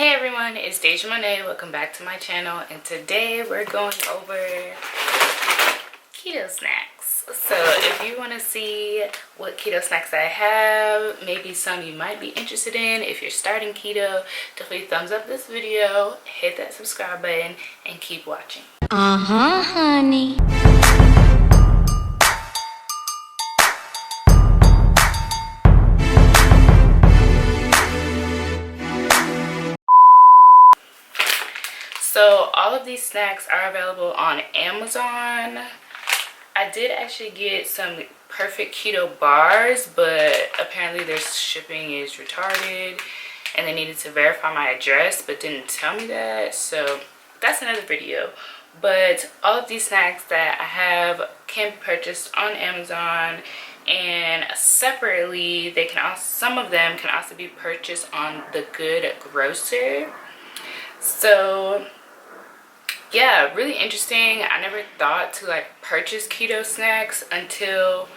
Hey everyone, it's DayJaMona. Welcome back to my channel, and today we're going over keto snacks. So if you want to see what keto snacks I have, maybe some you might be interested in, if you're starting keto, definitely thumbs up this video, hit that subscribe button, and keep watching. Honey. So all of these snacks are available on Amazon. I did actually get some perfect keto bars, but apparently their shipping is retarded and they needed to verify my address but didn't tell me that, so that's another video. But all of these snacks that I have can be purchased on Amazon, and separately they can also, some of them can also be purchased on the Good Grocer. So yeah, really interesting. I never thought to like purchase keto snacks until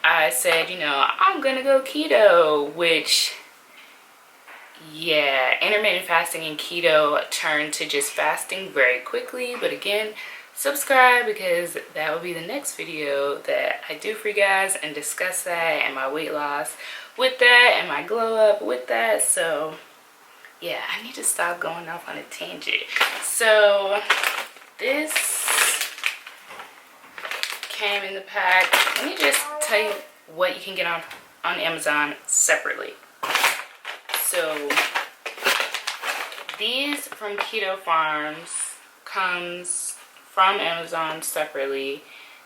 I said, you know, I'm gonna go keto, which, yeah, intermittent fasting and keto turned to just fasting very quickly. But again, subscribe because that will be the next video that I do for you guys and discuss that and my weight loss with that and my glow up with that. So yeah, I need to stop going off on a tangent. So this came in the pack. Let me just tell you what you can get on Amazon separately. So these from Keto Farms comes from Amazon separately,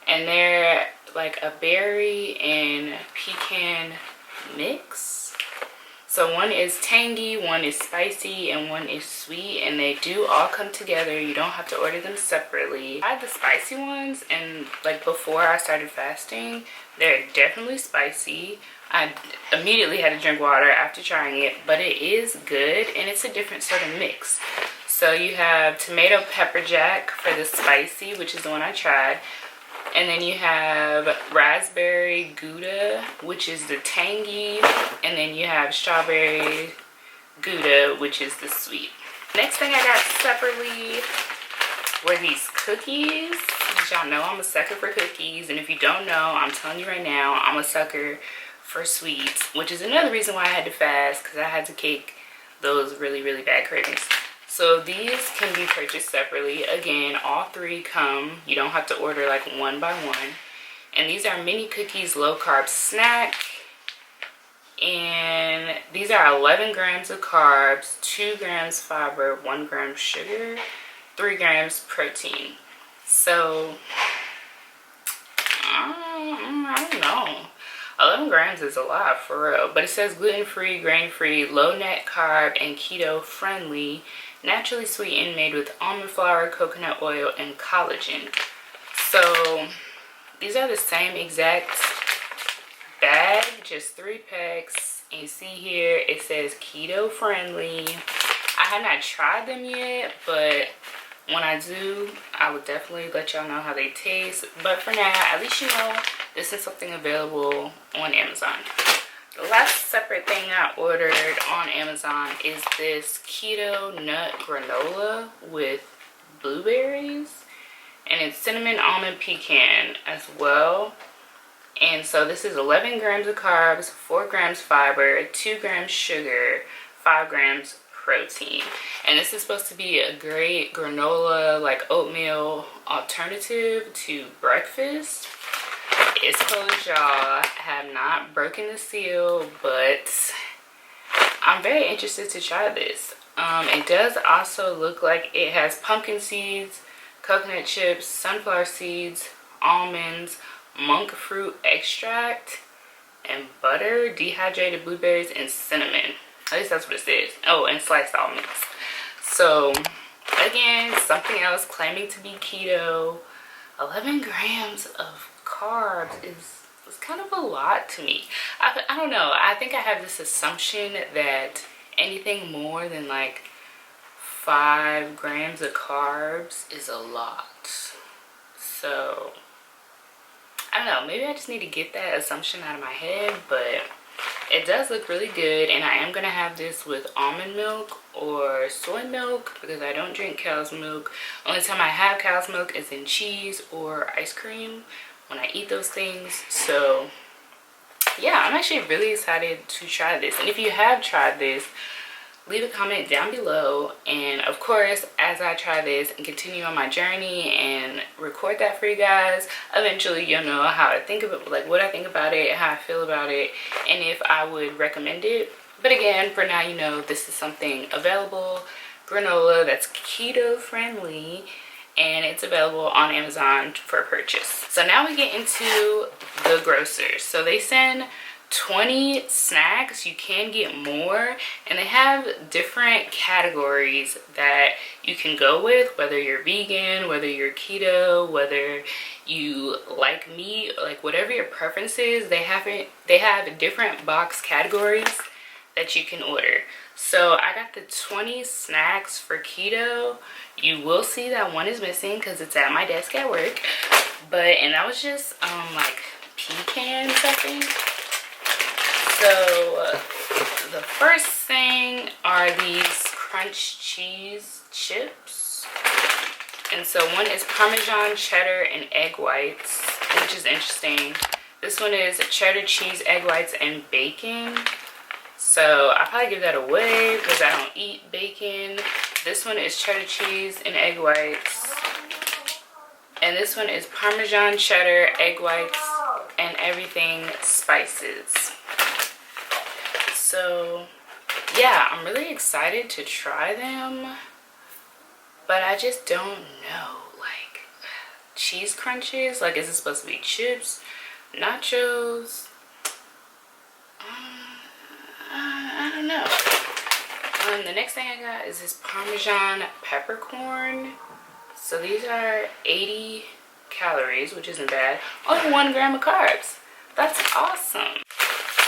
and they're like a berry and pecan mix. So one is tangy, one is spicy, and one is sweet, and they do all come together. You don't have to order them separately. I had the spicy ones, and like before I started fasting, they're definitely spicy. I immediately had to drink water after trying it, but it is good, and it's a different sort of mix. So you have tomato pepper jack for the spicy, which is the one I tried. And then you have raspberry Gouda, which is the tangy. And then you have strawberry Gouda, which is the sweet. Next thing I got separately were these cookies. As y'all know, I'm a sucker for cookies. And if you don't know, I'm telling you right now, I'm a sucker for sweets. Which is another reason why I had to fast, because I had to kick those really, really bad cravings. So these can be purchased separately. Again, all three come. You don't have to order like one by one. And these are mini cookies low carb snack. And these are 11 grams of carbs, 2 grams fiber, 1 gram sugar, 3 grams protein. So, I don't know. 11 grams is a lot for real. But it says gluten-free, grain-free, low net carb, and keto friendly. Naturally sweetened, made with almond flour, coconut oil, and collagen. So these are the same exact bag, just 3 packs. And you see here it says keto friendly. I have not tried them yet, but when I do, I will definitely let y'all know how they taste. But for now, at least you know this is something available on Amazon. The last separate thing I ordered on Amazon is this keto nut granola with blueberries, and it's cinnamon, almond, pecan as well. And so this is 11 grams of carbs, 4 grams fiber, 2 grams sugar, 5 grams protein. And this is supposed to be a great granola, like oatmeal alternative to breakfast. It's closed, y'all. Have not broken the seal, but I'm very interested to try this. It does also look like it has pumpkin seeds, coconut chips, sunflower seeds, almonds, monk fruit extract, and butter, dehydrated blueberries, and cinnamon. At least that's what it says. Oh, and sliced almonds. So again, something else claiming to be keto. 11 grams of carbs is kind of a lot to me. I don't know. I think I have this assumption that anything more than like 5 grams of carbs is a lot. So I don't know. Maybe I just need to get that assumption out of my head. But It does look really good, and I am gonna have this with almond milk or soy milk because I don't drink cow's milk. Only time I have cow's milk is in cheese or ice cream when I eat those things. So yeah, I'm actually really excited to try this. And if you have tried this, leave a comment down below. And of course, as I try this and continue on my journey and record that for you guys, eventually you'll know how I think of it, like what I think about it, how I feel about it, and if I would recommend it. But again, for now, you know, this is something available, granola that's keto friendly, and it's available on Amazon for purchase. So now we get into the Grocer. So they send 20 snacks. You can get more, and they have different categories that you can go with, whether you're vegan, whether you're keto, whether you like meat, like whatever your preference is. They have different box categories that you can order. So I got the 20 snacks for keto. You will see that one is missing because it's at my desk at work, and that was just like pecans, I think. So the first thing are these crunch cheese chips, and so one is Parmesan cheddar and egg whites, which is interesting. This one is cheddar cheese, egg whites, and bacon. So I'll probably give that away because I don't eat bacon. This one is cheddar cheese and egg whites. And this one is Parmesan cheddar, egg whites, and everything spices. So yeah, I'm really excited to try them. But I just don't know. Like, cheese crunches? Like, is it supposed to be chips? Nachos? I don't know. The next thing I got is this Parmesan peppercorn. So these are 80 calories, which isn't bad. Only 1 gram of carbs. That's awesome.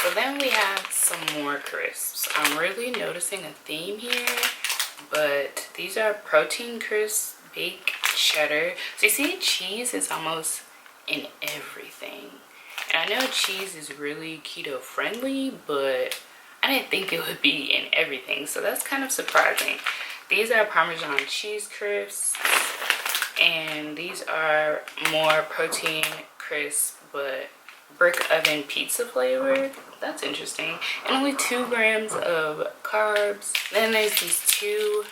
So then we have some more crisps. I'm really noticing a theme here, but these are protein crisps, baked cheddar. So you see, cheese is almost in everything. And I know cheese is really keto friendly, but I didn't think it would be in everything, so that's kind of surprising. These are Parmesan cheese crisps, and these are more protein crisps, but brick oven pizza flavored. That's interesting. And only 2 grams of carbs. Then there's these 2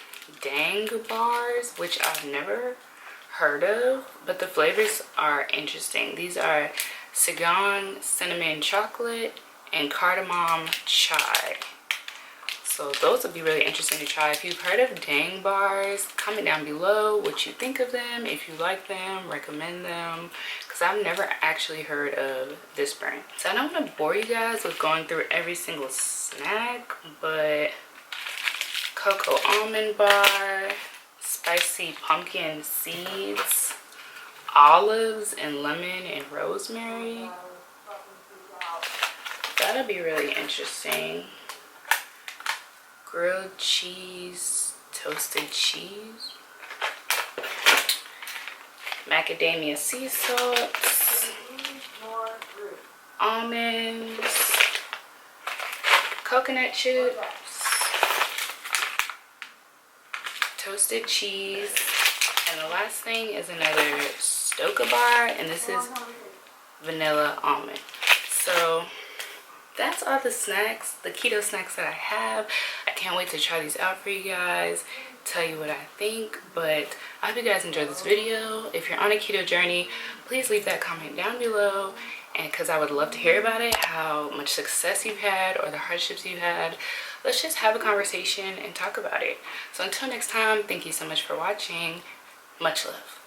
dang bars, which I've never heard of, but the flavors are interesting. These are Saigon cinnamon chocolate and cardamom chai. So those would be really interesting to try. If you've heard of dang bars, comment down below what you think of them, if you like them, recommend them, because I've never actually heard of this brand. So I don't want to bore you guys with going through every single snack, but cocoa almond bar, spicy pumpkin seeds, olives and lemon and rosemary. That'll be really interesting. Grilled cheese, toasted cheese, macadamia sea salts, almonds, coconut chips, toasted cheese, and the last thing is another Stoka bar, and this is vanilla almond. So that's all the snacks, the keto snacks that I have. I can't wait to try these out for you guys, tell you what I think. But I hope you guys enjoyed this video. If you're on a keto journey, please leave that comment down below, and because I would love to hear about it, how much success you've had or the hardships you've had. Let's just have a conversation and talk about it. So until next time, thank you so much for watching. Much love.